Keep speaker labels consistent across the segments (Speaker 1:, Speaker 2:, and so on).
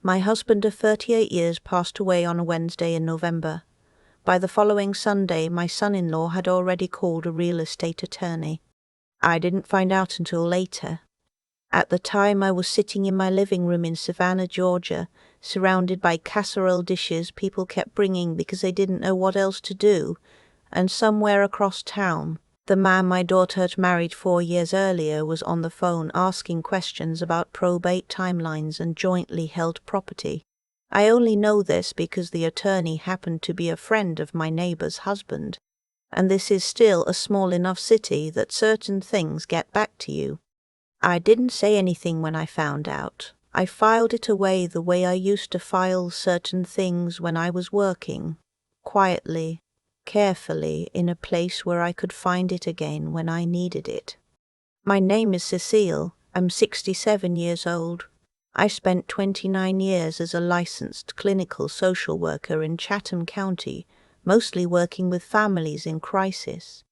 Speaker 1: My husband of 38 years passed away on a Wednesday in November. By the following Sunday, my son-in-law had already called a real estate attorney. I didn't find out until later. At the time, I was sitting in my living room in Savannah, Georgia, surrounded by casserole dishes people kept bringing because they didn't know what else to do, and somewhere across town, the man my daughter had married 4 years earlier was on the phone asking questions about probate timelines and jointly held property. I only know this because the attorney happened to be a friend of my neighbor's husband, and this is still a small enough city that certain things get back to you. I didn't say anything when I found out. I filed it away the way I used to file certain things when I was working, quietly, carefully, in a place where I could find it again when I needed it. My name is Cecile. I'm 67 years old. I spent 29 years as a licensed clinical social worker in Chatham County, mostly working with families in crisis.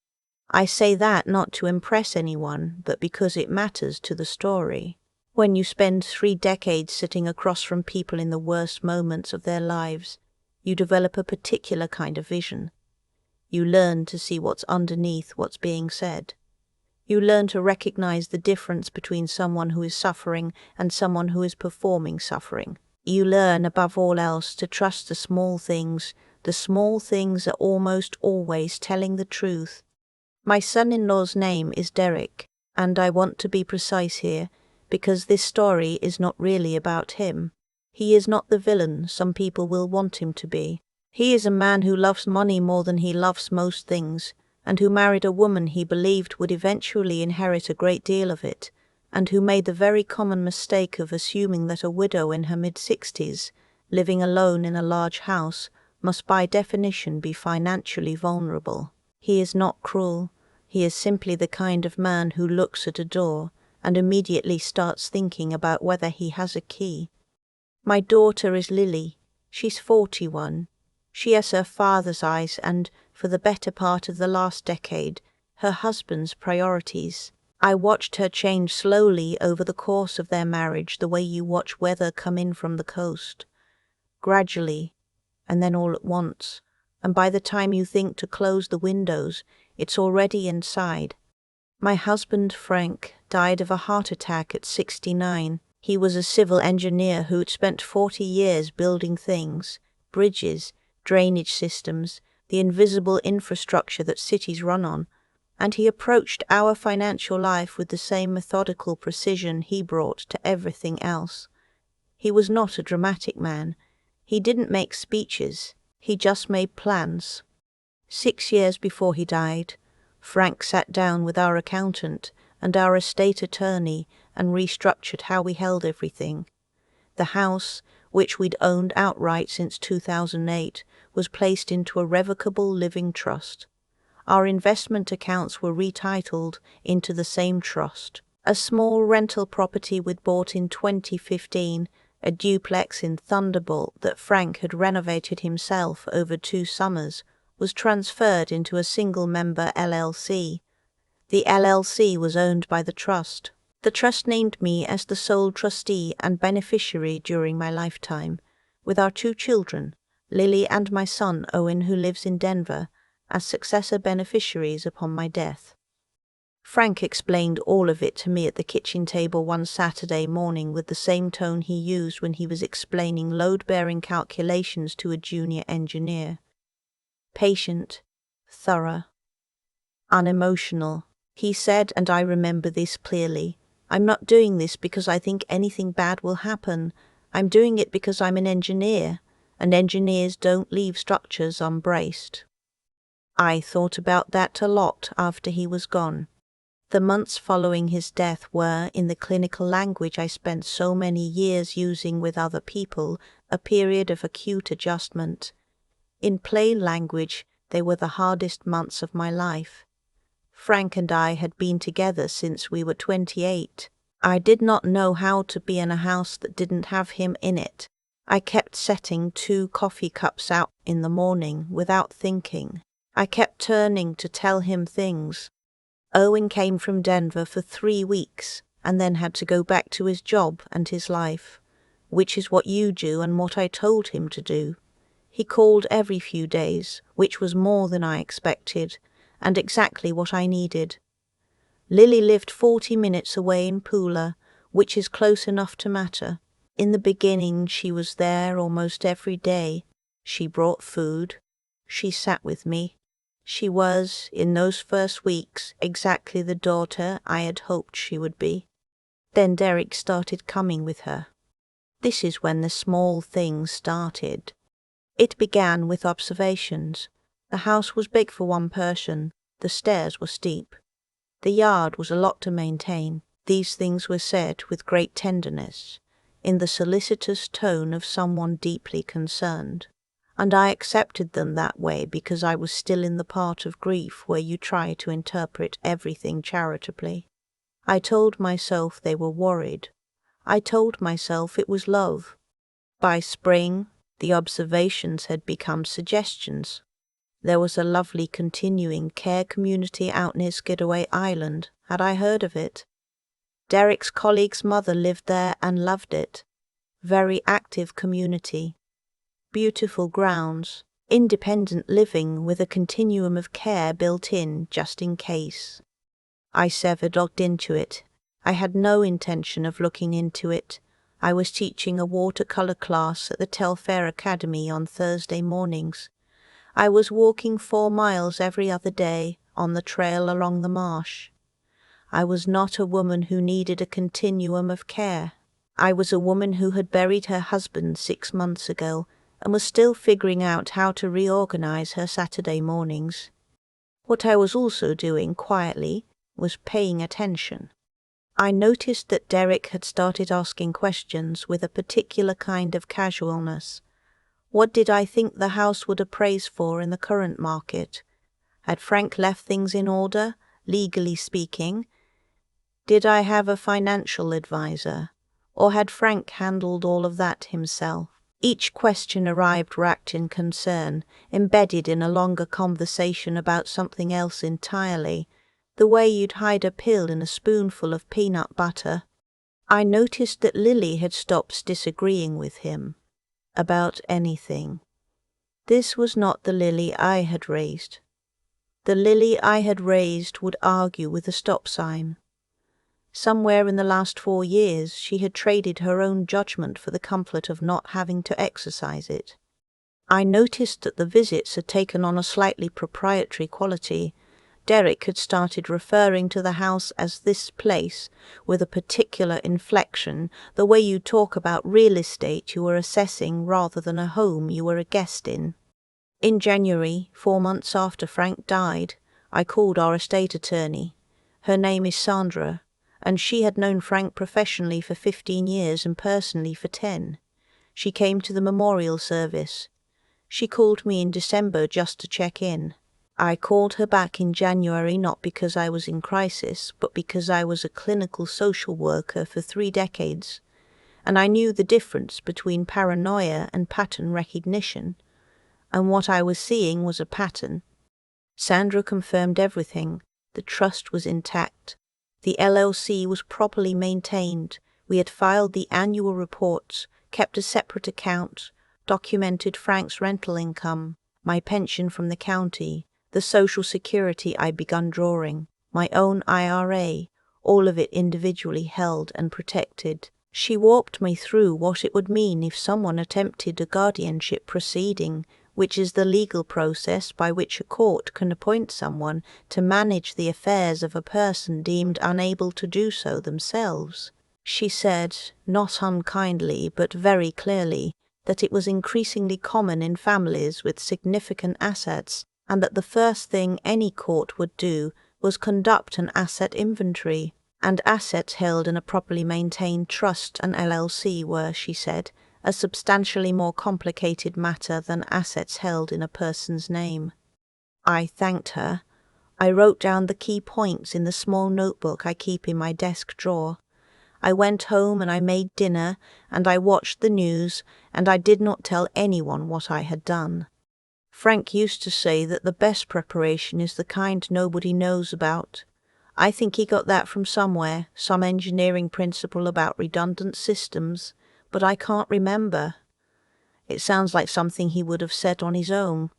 Speaker 1: I say that not to impress anyone, but because it matters to the story. When you spend 3 decades sitting across from people in the worst moments of their lives, you develop a particular kind of vision. You learn to see what's underneath what's being said. You learn to recognize the difference between someone who is suffering and someone who is performing suffering. You learn, above all else, to trust the small things. The small things are almost always telling the truth. My son-in-law's name is Derek, and I want to be precise here, because this story is not really about him. He is not the villain some people will want him to be. He is a man who loves money more than he loves most things, and who married a woman he believed would eventually inherit a great deal of it, and who made the very common mistake of assuming that a widow in her mid-60s, living alone in a large house, must by definition be financially vulnerable. He is not cruel. He is simply the kind of man who looks at a door and immediately starts thinking about whether he has a key. My daughter is Lily. She's 41. She has her father's eyes and, for the better part of the last decade, her husband's priorities. I watched her change slowly over the course of their marriage the way you watch weather come in from the coast. Gradually, and then all at once, and by the time you think to close the windows, it's already inside. My husband, Frank, died of a heart attack at 69. He was a civil engineer who had spent 40 years building things, bridges, drainage systems, the invisible infrastructure that cities run on, and he approached our financial life with the same methodical precision he brought to everything else. He was not a dramatic man. He didn't make speeches. He just made plans. 6 years before he died, Frank sat down with our accountant and our estate attorney and restructured how we held everything. The house, which we'd owned outright since 2008, was placed into a revocable living trust. Our investment accounts were retitled into the same trust. A small rental property we'd bought in 2015, a duplex in Thunderbolt that Frank had renovated himself over 2 summers, was transferred into a single-member LLC. The LLC was owned by the trust. The trust named me as the sole trustee and beneficiary during my lifetime, with our 2 children, Lily and my son Owen, who lives in Denver, as successor beneficiaries upon my death. Frank explained all of it to me at the kitchen table one Saturday morning with the same tone he used when he was explaining load-bearing calculations to a junior engineer. Patient, thorough, unemotional. He said, and I remember this clearly, "I'm not doing this because I think anything bad will happen. I'm doing it because I'm an engineer, and engineers don't leave structures unbraced." I thought about that a lot after he was gone. The months following his death were, in the clinical language I spent so many years using with other people, a period of acute adjustment. In plain language, they were the hardest months of my life. Frank and I had been together since we were 28. I did not know how to be in a house that didn't have him in it. I kept setting 2 coffee cups out in the morning without thinking. I kept turning to tell him things. Owen came from Denver for 3 weeks and then had to go back to his job and his life. which is what you do and what I told him to do. He called every few days, which was more than I expected, and exactly what I needed. Lily lived 40 minutes away in Pula, which is close enough to matter. In the beginning she was there almost every day. She brought food. She sat with me. She was, in those first weeks, exactly the daughter I had hoped she would be. Then Derek started coming with her. This is when the small things started. It began with observations. The house was big for one person. The stairs were steep. The yard was a lot to maintain. These things were said with great tenderness, in the solicitous tone of someone deeply concerned. And I accepted them that way because I was still in the part of grief where you try to interpret everything charitably. I told myself they were worried. I told myself it was love. By spring, the observations had become suggestions. There was a lovely continuing care community out near Skidaway Island. Had I heard of it? Derek's colleague's mother lived there and loved it. Very active community. Beautiful grounds. Independent living with a continuum of care built in just in case. I looked into it. I had no intention of looking into it. I was teaching a watercolor class at the Telfair Academy on Thursday mornings. I was walking 4 miles every other day on the trail along the marsh. I was not a woman who needed a continuum of care. I was a woman who had buried her husband 6 months ago and was still figuring out how to reorganize her Saturday mornings. What I was also doing quietly was paying attention. I noticed that Derek had started asking questions with a particular kind of casualness. What did I think the house would appraise for in the current market? Had Frank left things in order, legally speaking? Did I have a financial advisor? Or had Frank handled all of that himself? Each question arrived wrapped in concern, embedded in a longer conversation about something else entirely, the way you'd hide a pill in a spoonful of peanut butter. I noticed that Lily had stopped disagreeing with him about anything. This was not the Lily I had raised. The Lily I had raised would argue with a stop sign. Somewhere in the last 4 years she had traded her own judgment for the comfort of not having to exercise it. I noticed that the visits had taken on a slightly proprietary quality. Derek had started referring to the house as this place, with a particular inflection, the way you talk about real estate you were assessing rather than a home you were a guest in. In January, 4 months after Frank died, I called our estate attorney. Her name is Sandra, and she had known Frank professionally for 15 years and personally for 10. She came to the memorial service. She called me in December just to check in. I called her back in January not because I was in crisis, but because I was a clinical social worker for 3 decades, and I knew the difference between paranoia and pattern recognition, and what I was seeing was a pattern. Sandra confirmed everything. The trust was intact. The LLC was properly maintained. We had filed the annual reports, kept a separate account, documented Frank's rental income, my pension from the county, the Social Security I'd begun drawing, my own IRA, all of it individually held and protected. She walked me through what it would mean if someone attempted a guardianship proceeding, which is the legal process by which a court can appoint someone to manage the affairs of a person deemed unable to do so themselves. She said, not unkindly but very clearly, that it was increasingly common in families with significant assets, and that the first thing any court would do was conduct an asset inventory, and assets held in a properly maintained trust and LLC were, she said, a substantially more complicated matter than assets held in a person's name. I thanked her. I wrote down the key points in the small notebook I keep in my desk drawer. I went home and I made dinner, and I watched the news, and I did not tell anyone what I had done. Frank used to say that the best preparation is the kind nobody knows about. I think he got that from somewhere, some engineering principle about redundant systems, but I can't remember. It sounds like something he would have said on his own.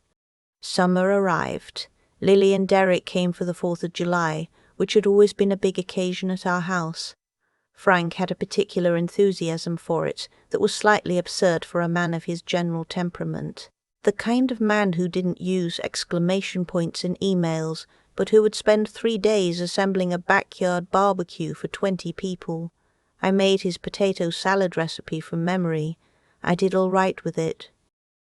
Speaker 1: Summer arrived. Lily and Derek came for the 4th of July, which had always been a big occasion at our house. Frank had a particular enthusiasm for it that was slightly absurd for a man of his general temperament. The kind of man who didn't use exclamation points in emails, but who would spend 3 days assembling a backyard barbecue for 20 people. I made his potato salad recipe from memory. I did all right with it.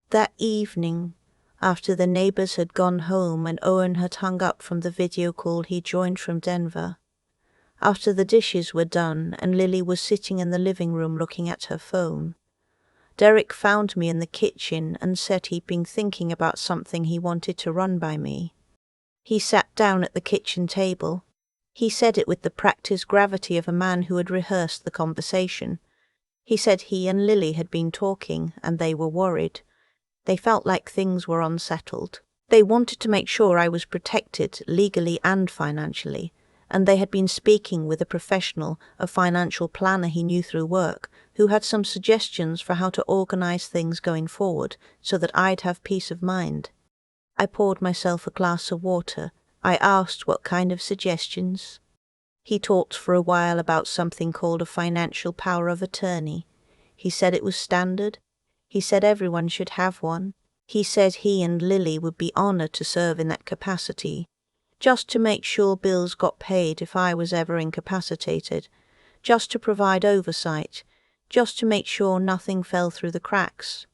Speaker 1: That evening, after the neighbors had gone home and Owen had hung up from the video call he joined from Denver, after the dishes were done and Lily was sitting in the living room looking at her phone, Derek found me in the kitchen and said he'd been thinking about something he wanted to run by me. He sat down at the kitchen table. He said it with the practiced gravity of a man who had rehearsed the conversation. He said he and Lily had been talking and they were worried. They felt like things were unsettled. They wanted to make sure I was protected legally and financially, and they had been speaking with a professional, a financial planner he knew through work, who had some suggestions for how to organize things going forward so that I'd have peace of mind. I poured myself a glass of water. I asked what kind of suggestions. He talked for a while about something called a financial power of attorney. He said it was standard. He said everyone should have one. He said he and Lily would be honored to serve in that capacity, just to make sure bills got paid if I was ever incapacitated, just to provide oversight, just to make sure nothing fell through the cracks.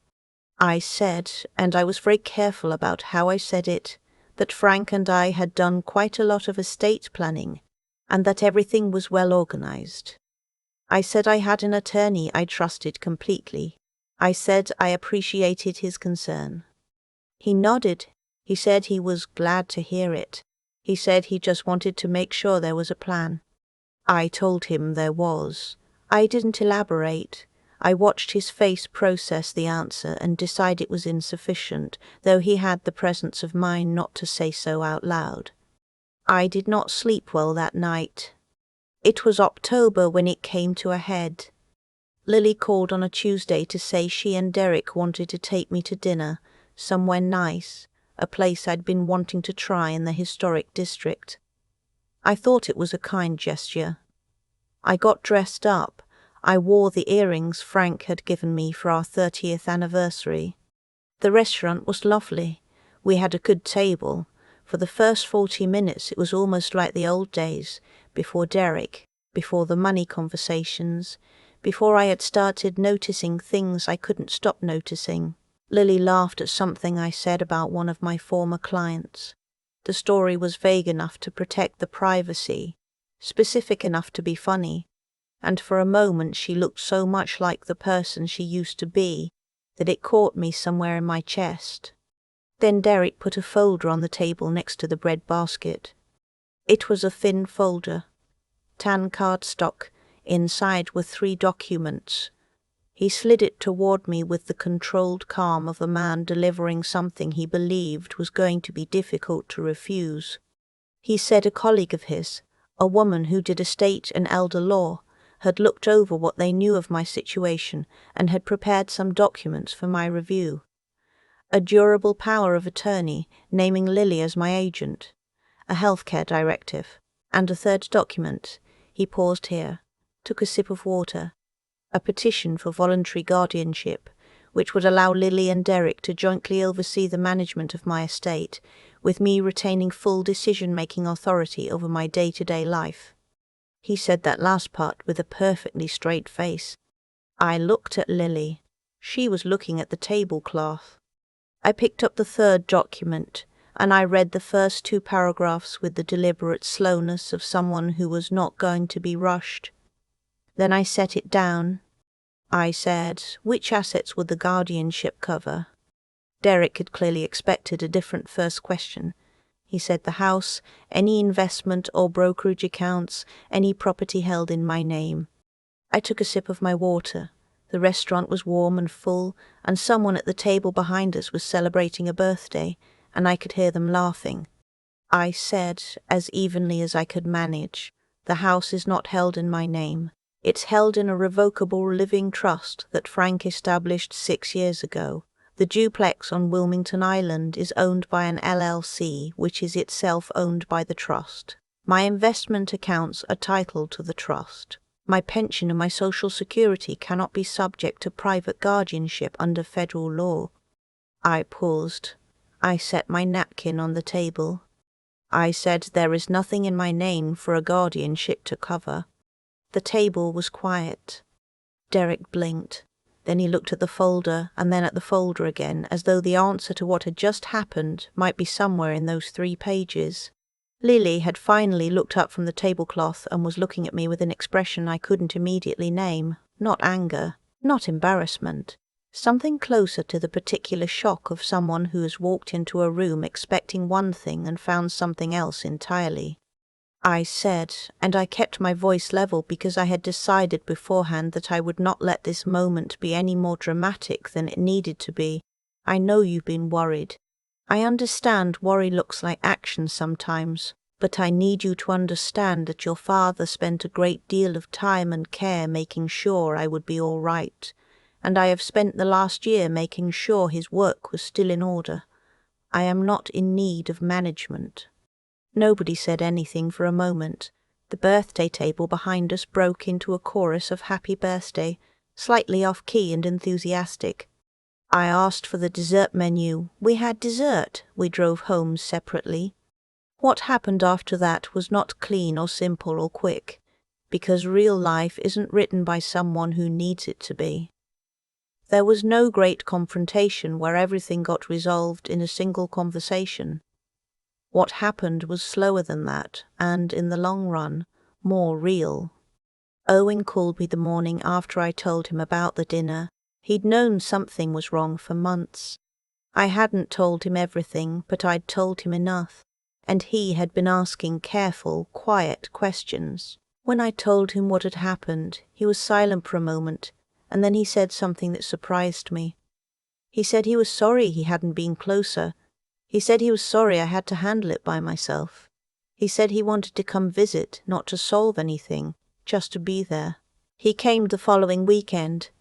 Speaker 1: I said, and I was very careful about how I said it, that Frank and I had done quite a lot of estate planning, and that everything was well organized. I said I had an attorney I trusted completely. I said I appreciated his concern. He nodded. He said he was glad to hear it. He said he just wanted to make sure there was a plan. I told him there was. I didn't elaborate. I watched his face process the answer and decide it was insufficient, though he had the presence of mind not to say so out loud. I did not sleep well that night. It was October when it came to a head. Lily called on a Tuesday to say she and Derek wanted to take me to dinner, somewhere nice, a place I'd been wanting to try in the historic district. I thought it was a kind gesture. I got dressed up. I wore the earrings Frank had given me for our 30th anniversary. The restaurant was lovely. We had a good table. For the first 40 minutes it was almost like the old days, before Derek, before the money conversations, before I had started noticing things I couldn't stop noticing. Lily laughed at something I said about one of my former clients. The story was vague enough to protect the privacy, specific enough to be funny, and for a moment she looked so much like the person she used to be that it caught me somewhere in my chest. Then Derek put a folder on the table next to the bread basket. It was a thin folder, tan cardstock. Inside were 3 documents. He slid it toward me with the controlled calm of a man delivering something he believed was going to be difficult to refuse. He said a colleague of his, a woman who did estate and elder law, had looked over what they knew of my situation and had prepared some documents for my review. A durable power of attorney naming Lily as my agent, a healthcare directive, and a 3rd document. He paused here, took a sip of water, a petition for voluntary guardianship, which would allow Lily and Derek to jointly oversee the management of my estate, with me retaining full decision-making authority over my day-to-day life. He said that last part with a perfectly straight face. I looked at Lily. She was looking at the tablecloth. I picked up the 3rd document, and I read the first 2 paragraphs with the deliberate slowness of someone who was not going to be rushed. Then I set it down. I said, which assets would the guardianship cover? Derek had clearly expected a different first question. He said the house, any investment or brokerage accounts, any property held in my name. I took a sip of my water. The restaurant was warm and full, and someone at the table behind us was celebrating a birthday, and I could hear them laughing. I said, as evenly as I could manage, the house is not held in my name. It's held in a revocable living trust that Frank established 6 years ago. The duplex on Wilmington Island is owned by an LLC, which is itself owned by the trust. My investment accounts are titled to the trust. My pension and my Social Security cannot be subject to private guardianship under federal law. I paused. I set my napkin on the table. I said there is nothing in my name for a guardianship to cover. The table was quiet. Derek blinked. Then he looked at the folder and then at the folder again, as though the answer to what had just happened might be somewhere in those 3 pages. Lily had finally looked up from the tablecloth and was looking at me with an expression I couldn't immediately name. Not anger, not embarrassment. Something closer to the particular shock of someone who has walked into a room expecting one thing and found something else entirely. I said, and I kept my voice level because I had decided beforehand that I would not let this moment be any more dramatic than it needed to be. I know you've been worried. I understand worry looks like action sometimes, but I need you to understand that your father spent a great deal of time and care making sure I would be all right, and I have spent the last year making sure his work was still in order. I am not in need of management. Nobody said anything for a moment. The birthday table behind us broke into a chorus of happy birthday, slightly off-key and enthusiastic. I asked for the dessert menu. We had dessert. We drove home separately. What happened after that was not clean or simple or quick, because real life isn't written by someone who needs it to be. There was no great confrontation where everything got resolved in a single conversation. What happened was slower than that, and, in the long run, more real. Owen called me the morning after I told him about the dinner. He'd known something was wrong for months. I hadn't told him everything, but I'd told him enough, and he had been asking careful, quiet questions. When I told him what had happened, he was silent for a moment, and then he said something that surprised me. He said he was sorry he hadn't been closer. He said he was sorry I had to handle it by myself. He said he wanted to come visit, not to solve anything, just to be there. He came the following weekend.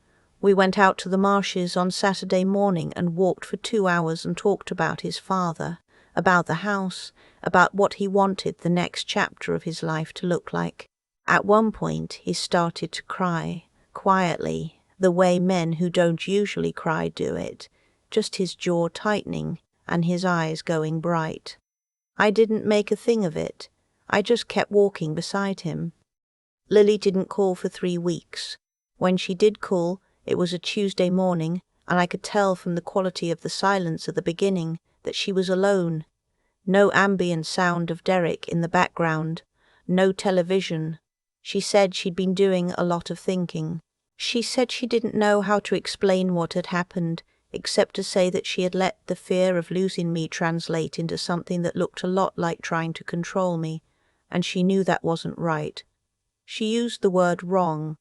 Speaker 1: We went out to the marshes on Saturday morning and walked for 2 hours and talked about his father, about the house, about what he wanted the next chapter of his life to look like. At one point he started to cry, quietly, the way men who don't usually cry do it, just his jaw tightening and his eyes going bright. I didn't make a thing of it. I just kept walking beside him. Lily didn't call for 3 weeks. When she did call, it was a Tuesday morning, and I could tell from the quality of the silence at the beginning that she was alone. No ambient sound of Derek in the background. No television. She said she'd been doing a lot of thinking. She said she didn't know how to explain what had happened, except to say that she had let the fear of losing me translate into something that looked a lot like trying to control me, and she knew that wasn't right. She used the word wrong,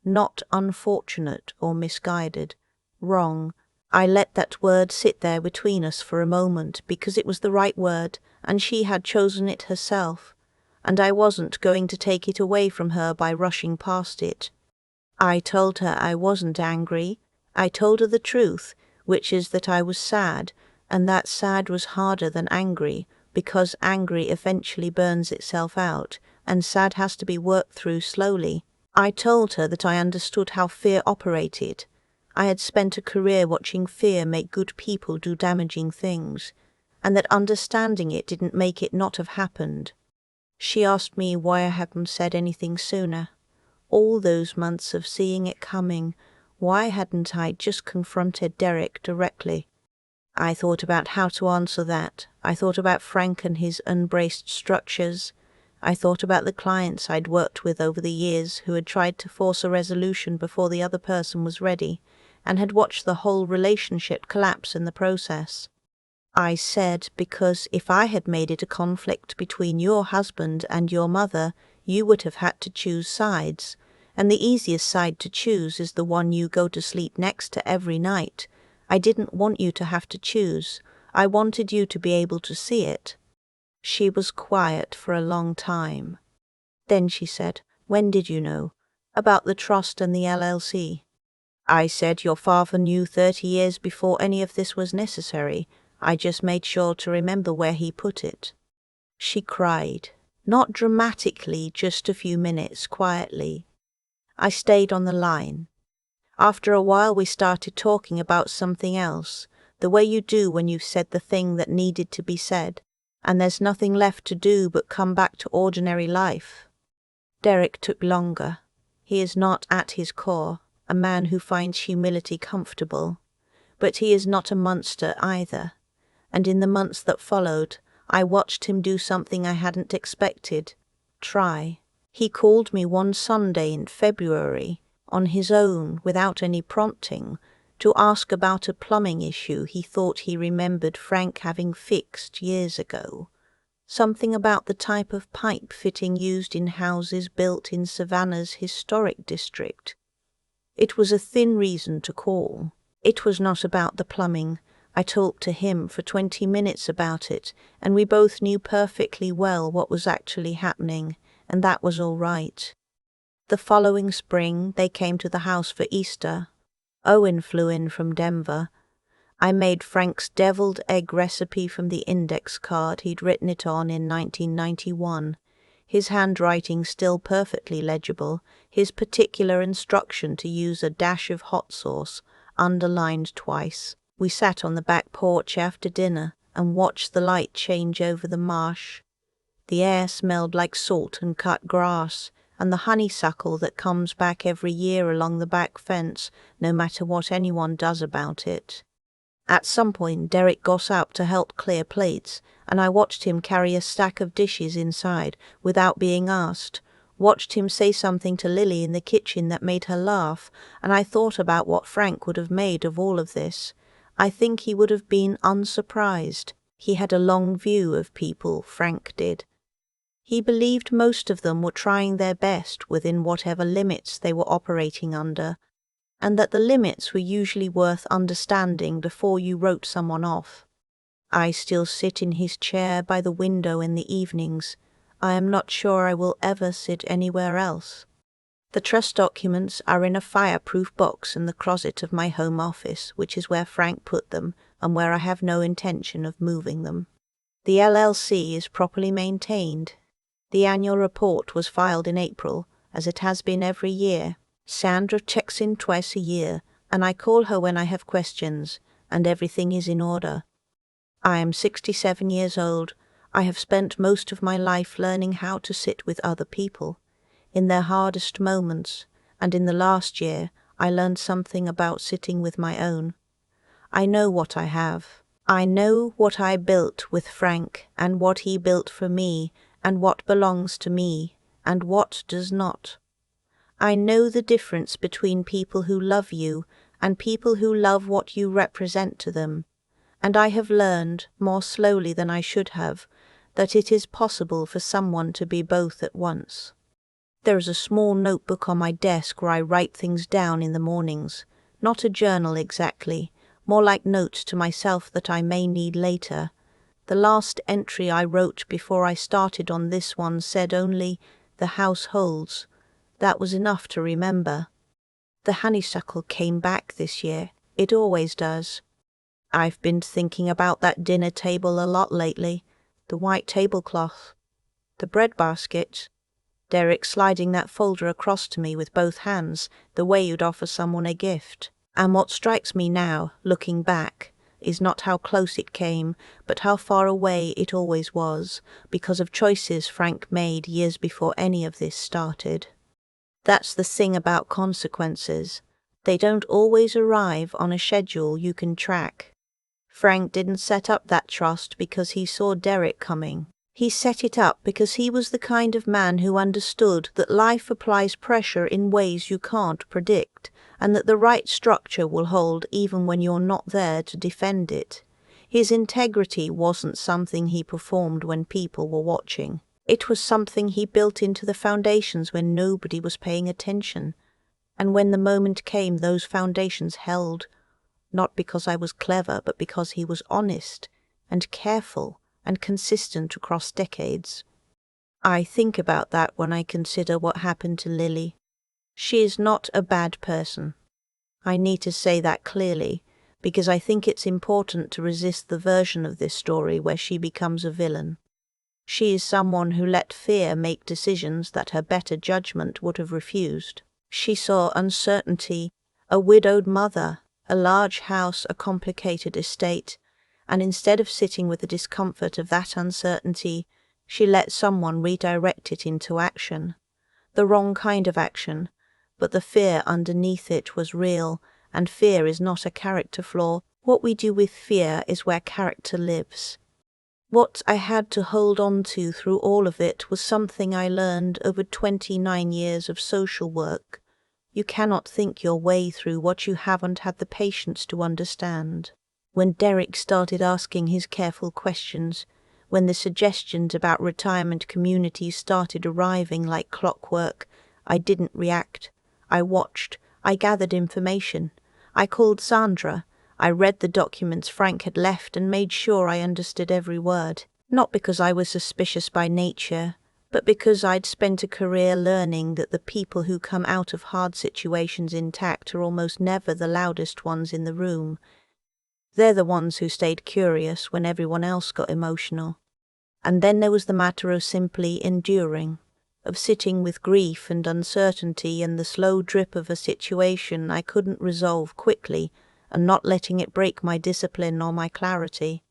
Speaker 1: not unfortunate or misguided. Wrong. I let that word sit there between us for a moment because it was the right word, and she had chosen it herself, and I wasn't going to take it away from her by rushing past it. I told her I wasn't angry. I told her the truth, which is that I was sad, and that sad was harder than angry, because angry eventually burns itself out, and sad has to be worked through slowly. I told her that I understood how fear operated. I had spent a career watching fear make good people do damaging things, and that understanding it didn't make it not have happened. She asked me why I hadn't said anything sooner. All those months of seeing it coming, why hadn't I just confronted Derek directly? I thought about how to answer that. I thought about Frank and his unbraced structures. I thought about the clients I'd worked with over the years who had tried to force a resolution before the other person was ready, and had watched the whole relationship collapse in the process. I said, because if I had made it a conflict between your husband and your mother, you would have had to choose sides, and the easiest side to choose is the one you go to sleep next to every night. I didn't want you to have to choose. I wanted you to be able to see it. She was quiet for a long time. Then she said, "When did you know?" About the trust and the LLC. I said your father knew 30 years before any of this was necessary. I just made sure to remember where he put it. She cried. Not dramatically, just a few minutes, quietly. I stayed on the line. After a while we started talking about something else, the way you do when you've said the thing that needed to be said, and there's nothing left to do but come back to ordinary life. Derek took longer. He is not at his core a man who finds humility comfortable, but he is not a monster either, and in the months that followed, I watched him do something I hadn't expected. Try. He called me one Sunday in February, on his own, without any prompting, to ask about a plumbing issue he thought he remembered Frank having fixed years ago. Something about the type of pipe fitting used in houses built in Savannah's historic district. It was a thin reason to call. It was not about the plumbing. I talked to him for 20 minutes about it, and we both knew perfectly well what was actually happening, and that was all right. The following spring, they came to the house for Easter. Owen flew in from Denver. I made Frank's deviled egg recipe from the index card he'd written it on in 1991. His handwriting still perfectly legible, his particular instruction to use a dash of hot sauce, underlined twice. We sat on the back porch after dinner and watched the light change over the marsh. The air smelled like salt and cut grass, and the honeysuckle that comes back every year along the back fence, no matter what anyone does about it. At some point Derek got up to help clear plates, and I watched him carry a stack of dishes inside without being asked, watched him say something to Lily in the kitchen that made her laugh, and I thought about what Frank would have made of all of this. I think he would have been unsurprised. He had a long view of people, Frank did. He believed most of them were trying their best within whatever limits they were operating under, and that the limits were usually worth understanding before you wrote someone off. I still sit in his chair by the window in the evenings. I am not sure I will ever sit anywhere else. The trust documents are in a fireproof box in the closet of my home office, which is where Frank put them and where I have no intention of moving them. The LLC is properly maintained. The annual report was filed in April, as it has been every year. Sandra checks in twice a year, and I call her when I have questions, and everything is in order. I am 67 years old. I have spent most of my life learning how to sit with other people, in their hardest moments, and in the last year I learned something about sitting with my own. I know what I have. I know what I built with Frank, and what he built for me, and what belongs to me, and what does not. I know the difference between people who love you and people who love what you represent to them, and I have learned, more slowly than I should have, that it is possible for someone to be both at once. There is a small notebook on my desk where I write things down in the mornings, not a journal exactly, more like notes to myself that I may need later. The last entry I wrote before I started on this one said only, "The house holds." That was enough to remember. The honeysuckle came back this year. It always does. I've been thinking about that dinner table a lot lately. The white tablecloth. The bread basket. Derek sliding that folder across to me with both hands, the way you'd offer someone a gift. And what strikes me now, looking back, is not how close it came, but how far away it always was, because of choices Frank made years before any of this started. That's the thing about consequences. They don't always arrive on a schedule you can track. Frank didn't set up that trust because he saw Derek coming. He set it up because he was the kind of man who understood that life applies pressure in ways you can't predict, and that the right structure will hold even when you're not there to defend it. His integrity wasn't something he performed when people were watching. It was something he built into the foundations when nobody was paying attention. And when the moment came, those foundations held, not because I was clever, but because he was honest and careful and consistent across decades. I think about that when I consider what happened to Lily. She is not a bad person. I need to say that clearly, because I think it's important to resist the version of this story where she becomes a villain. She is someone who let fear make decisions that her better judgment would have refused. She saw uncertainty, a widowed mother, a large house, a complicated estate, and instead of sitting with the discomfort of that uncertainty, she let someone redirect it into action. The wrong kind of action, but the fear underneath it was real, and fear is not a character flaw. What we do with fear is where character lives. What I had to hold on to through all of it was something I learned over 29 years of social work. You cannot think your way through what you haven't had the patience to understand. When Derek started asking his careful questions, when the suggestions about retirement communities started arriving like clockwork, I didn't react. I watched. I gathered information. I called Sandra. I read the documents Frank had left and made sure I understood every word. Not because I was suspicious by nature, but because I'd spent a career learning that the people who come out of hard situations intact are almost never the loudest ones in the room. They're the ones who stayed curious when everyone else got emotional. And then there was the matter of simply enduring, of sitting with grief and uncertainty and the slow drip of a situation I couldn't resolve quickly, and not letting it break my discipline or my clarity.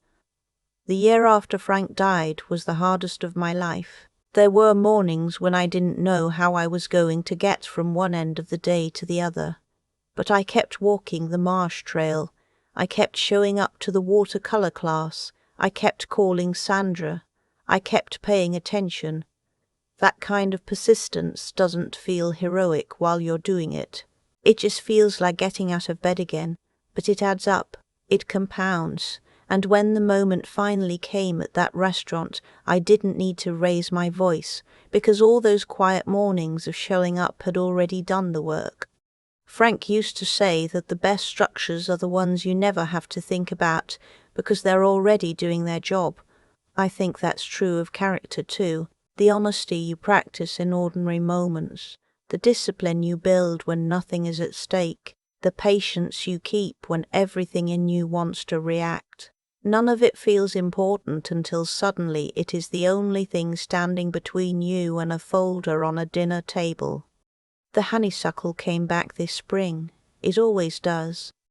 Speaker 1: The year after Frank died was the hardest of my life. There were mornings when I didn't know how I was going to get from one end of the day to the other. But I kept walking the marsh trail. I kept showing up to the watercolor class. I kept calling Sandra. I kept paying attention. That kind of persistence doesn't feel heroic while you're doing it. It just feels like getting out of bed again. But it adds up, it compounds, and when the moment finally came at that restaurant, I didn't need to raise my voice, because all those quiet mornings of showing up had already done the work. Frank used to say that the best structures are the ones you never have to think about, because they're already doing their job. I think that's true of character too. The honesty you practice in ordinary moments, the discipline you build when nothing is at stake, the patience you keep when everything in you wants to react. None of it feels important until suddenly it is the only thing standing between you and a folder on a dinner table. The honeysuckle came back this spring. It always does.